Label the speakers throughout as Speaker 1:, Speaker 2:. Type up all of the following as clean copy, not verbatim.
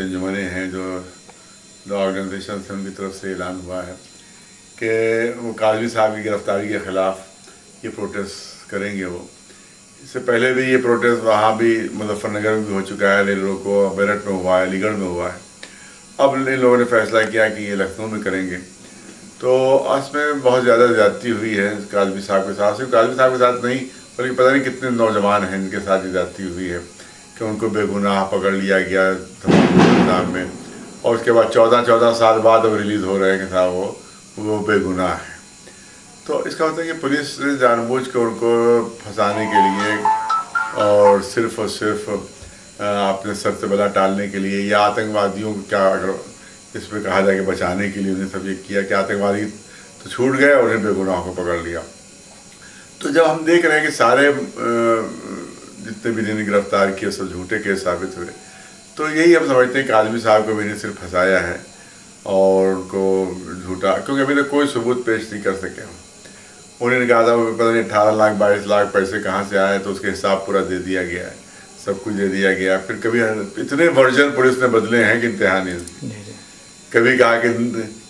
Speaker 1: ایسی انجمنیں ہیں جو آرگنائزیشن سے ان کی طرف سے اعلان ہوا ہے کہ وہ کاظمی صاحب کی گرفتاری کے خلاف یہ پروٹیسٹ کریں گے. وہ اس سے پہلے بھی یہ پروٹیسٹ وہاں بھی مظفر نگر میں بھی ہو چکا ہے, ریل روکو میرٹھ میں ہوا ہے, علی گڑھ میں ہوا ہے. اب ان لوگوں نے فیصلہ کیا کہ یہ لکھنؤ میں کریں گے. تو اس میں بہت زیادہ زیادتی ہوئی ہے کاظمی صاحب کے ساتھ. صرف کاظمی صاحب کے ساتھ نہیں بلکہ پتہ نہیں کتنے نوجوان ہیں ان کے ساتھ زیادتی ہوئی ہے کہ ان کو بے گناہ پکڑ لیا گیا نظام میں, اور اس کے بعد 14 سال بعد اب ریلیز ہو رہے ہیں کہ صاحب وہ بے گناہ ہے. تو اس کا مطلب کہ پولیس نے جان بوجھ کے ان کو پھنسانے کے لیے اور صرف اپنے سر سے بلا ٹالنے کے لیے یا آتنکوادیوں کو کیا اگر اس پہ کہا جائے کہ بچانے کے لیے انہیں سب یہ کیا کہ آتنکوادی تو چھوٹ گئے اور انہیں بے گناہوں کو پکڑ لیا. تو جب ہم دیکھ رہے ہیں کہ سارے جتنے بھی جنہیں گرفتار کیے سب جھوٹے کیس ثابت ہوئے, تو یہی ہم سمجھتے ہیں کہ کاظمی صاحب کو بھی نے صرف پھنسایا ہے اور ان کو جھوٹا, کیونکہ ابھی تک کوئی ثبوت پیش نہیں کر سکے ہم. انہوں نے کہا تھا پتہ نہیں 18 لاکھ 22 لاکھ پیسے کہاں سے آئے, تو اس کے حساب پورا دے دیا گیا ہے, سب کچھ دے دیا گیا. پھر کبھی اتنے ورژن پولیس نے بدلے ہیں کہ انتہا نہیں. کبھی کہا کہ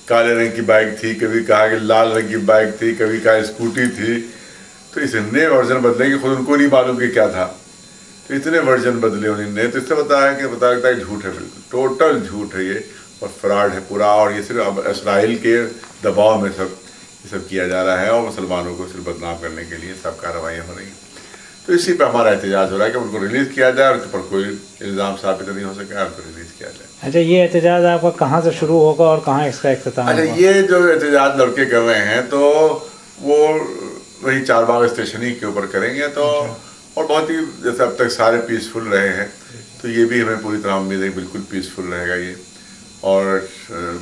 Speaker 1: کالے رنگ کی بائک تھی, کبھی کہا کہ لال رنگ کی بائک تھی, کبھی کہا اسکوٹی تھی. تو اتنے ورژن بدلے کہ خود ان کو نہیں معلوم کہ کیا تھا. تو اتنے ورژن بدلے انہوں نے, تو اس سے پتا لگتا ہے کہ جھوٹ ہے, بالکل ٹوٹل جھوٹ ہے یہ اور فراڈ ہے پورا. اور یہ صرف اب اسرائیل کے دباؤ میں یہ سب کیا جا رہا ہے اور مسلمانوں کو صرف بدنام کرنے کے لیے سب کارروائیاں ہو رہی ہیں. تو اسی پہ ہمارا احتجاج ہو رہا ہے کہ ان کو ریلیز کیا جائے اور ان پر کوئی الزام ثابت نہیں ہو سکے, ان کو ریلیز کیا جائے.
Speaker 2: اچھا, یہ احتجاج آپ کا کہاں سے شروع ہوگا اور کہاں اس کا اختتام ہوگا؟
Speaker 1: اچھا, یہ جو احتجاج لڑکے کر رہے ہیں تو وہ وہی چار باغ اسٹیشن ہی کے اوپر کریں گے. تو اور بہت ہی جیسے اب تک سارے پیسفل رہے ہیں, تو یہ بھی ہمیں پوری طرح امید ہے کہ بالکل پیسفل رہے گا یہ, اور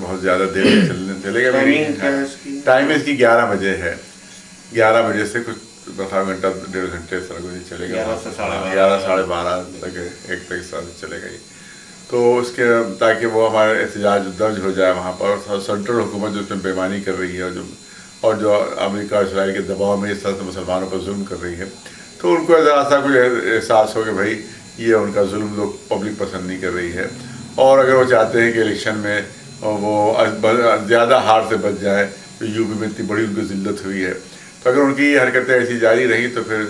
Speaker 1: بہت زیادہ دیر چلے گا. ٹائم اس کی 11 بجے ہے, 11 بجے سے کچھ آدھا گھنٹہ 1.5 گھنٹے اس طرح کچھ چلے گا, 11 ساڑھے 12 تک 1 تک اس طرح سے چلے گا یہ. تو اس کے تاکہ وہ ہمارا احتجاج درج ہو جائے وہاں پر. اور سینٹرل حکومت جو اس میں بےمانی کر رہی ہے اور جو امریکہ اور اسرائیل کے دباؤ میں اس طرح سے مسلمانوں پر ظلم کر رہی ہے, تو ان کو ذرا سا کچھ احساس ہو کہ بھائی یہ ان کا ظلم لوگ پبلک پسند نہیں کر رہی ہے. اور اگر وہ چاہتے ہیں کہ الیکشن میں وہ زیادہ ہار سے بچ جائے, تو یو پی میں اتنی بڑی ان کی ذلت ہوئی ہے, تو اگر ان کی یہ حرکتیں ایسی جاری رہیں تو پھر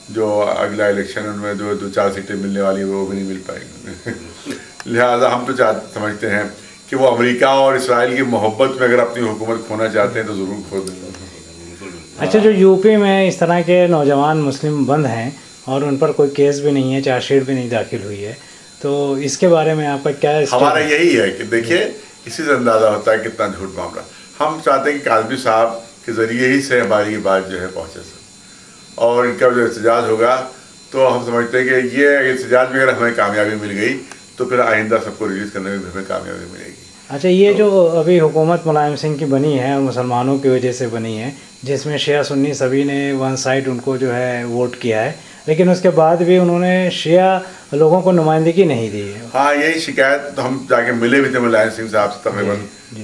Speaker 1: جو اگلا الیکشن ان میں جو 2-4 سیٹیں ملنے والی وہ بھی نہیں مل پائیں گی. لہٰذا ہم تو سمجھتے ہیں کہ وہ امریکہ اور اسرائیل کی محبت میں اگر اپنی حکومت کھونا چاہتے ہیں تو ضرور کھو دیں گے.
Speaker 2: اچھا, جو یو پی میں اس طرح کے نوجوان مسلم بند ہیں اور ان پر کوئی کیس بھی نہیں ہے, چارج شیٹ بھی نہیں داخل ہوئی ہے, تو اس کے بارے میں آپ کا کیا؟
Speaker 1: ہمارا یہی ہے کہ دیکھیے اسی سے اندازہ ہوتا ہے کتنا جھوٹ معاملہ. ہم چاہتے ہیں کہ کاظمی صاحب کے ذریعے ہی سے ہماری یہ بات جو ہے پہنچے سکے, اور ان کا جو احتجاج ہوگا تو ہم سمجھتے ہیں کہ یہ احتجاج میں اگر ہمیں کامیابی مل گئی تو پھر آئندہ سب کو ریلیز کرنے میں بھی ہمیں کامیابی ملے گی.
Speaker 2: اچھا, یہ جو ابھی حکومت ملائم سنگھ کی بنی ہے اور مسلمانوں کی وجہ سے بنی ہے, جس میں شیعہ سنی سبھی نے ون سائڈ ان کو جو ہے ووٹ کیا ہے, لیکن اس کے بعد بھی انہوں نے شیعہ لوگوں کو نمائندگی نہیں دی ہے.
Speaker 1: ہاں, یہی شکایت تو ہم جا کے ملے بھی تھے ملائم سنگھ صاحب سے, تقریباً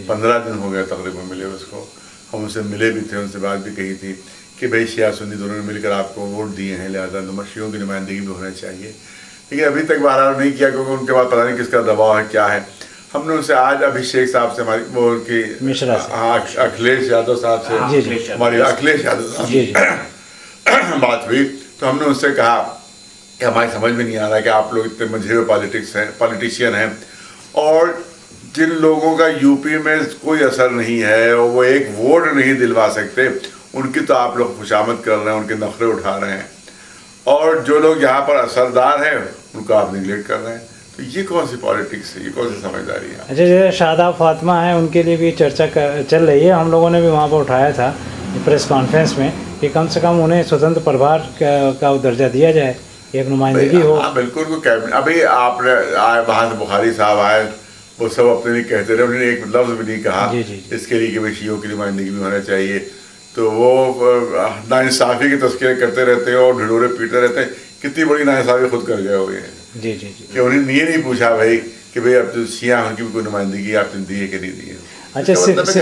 Speaker 1: 15 دن ہو گئے تقریباً ملے اس کو. ہم ان سے ملے بھی تھے, ان سے بات بھی کہی تھی کہ بھائی شیعہ سنی دونوں نے مل کر آپ کو ووٹ دیے ہیں, لہٰذا شیعوں کی نمائندگی بھی ہونا چاہیے. لیکن ابھی تک بہرحال نہیں کیا, کیونکہ ان کے بعد پتہ نہیں کس کا دباؤ ہے کیا ہے. ہم نے ان سے آج ابھیشیک صاحب سے ہماری وہ ان کی اکھلیش یادو صاحب سے ہماری اکھلیش یادو صاحب بات ہوئی, تو ہم نے ان سے کہا کہ ہماری سمجھ میں نہیں آ رہا ہے کہ آپ لوگ اتنے مذہبی پالیٹیشین ہیں, اور جن لوگوں کا یو پی میں کوئی اثر نہیں ہے اور وہ ایک ووٹ نہیں دلوا سکتے, ان کی تو آپ لوگ خوشامد کر رہے ہیں, ان کے نخرے اٹھا رہے ہیں, اور جو لوگ یہاں پر اثردار ہیں ان کو آپ نگلیکٹ کر رہے ہیں. تو یہ کون سی پالیٹکس ہے, یہ کون سی سمجھداری ہے؟
Speaker 2: اچھا, جیسے شاداب فاطمہ ہیں, ان کے لیے بھی چرچا چل رہی ہے. ہم لوگوں نے بھی وہاں پر اٹھایا تھا پریس کانفرنس میں کہ کم سے کم انہیں سوتنتر پربھار کا درجہ دیا جائے, ایک نمائندگی ہو.
Speaker 1: ہاں بالکل. ابھی آپ نے وہاں سے بخاری صاحب آئے, وہ سب اپنے لیے کہتے رہے, انہوں نے ایک لفظ بھی نہیں کہا اس کے لیے کہ بھائی شیعوں کی نمائندگی بھی ہونا چاہیے. تو وہ ناانصافی کے تذکرے کرتے رہتے ہیں اور ڈھڈورے پیٹتے رہتے ہیں. کتنی بڑی ناانصافی خود کر گئے ہوئے ہیں. کہ انہیں یہ نہیں پوچھا بھائی کہ بھائی اب جو شیعہ ان کی بھی کوئی نمائندگی آپ نے دی ہے کہ نہیں دی ہے. اچھا,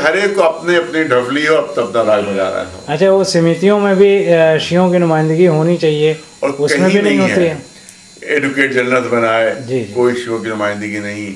Speaker 1: ہر ایک کو اپنے اپنی ڈھفلی ہو, اب اپنا راگ بجا رہا ہے.
Speaker 2: اچھا, وہ سمیتیوں میں بھی شیعوں کی نمائندگی ہونی چاہیے,
Speaker 1: اور
Speaker 2: اس میں بھی نہیں ہوتی ہے.
Speaker 1: ایڈوکیٹ جنرل بنائے, کوئی شیعوں کی نمائندگی نہیں.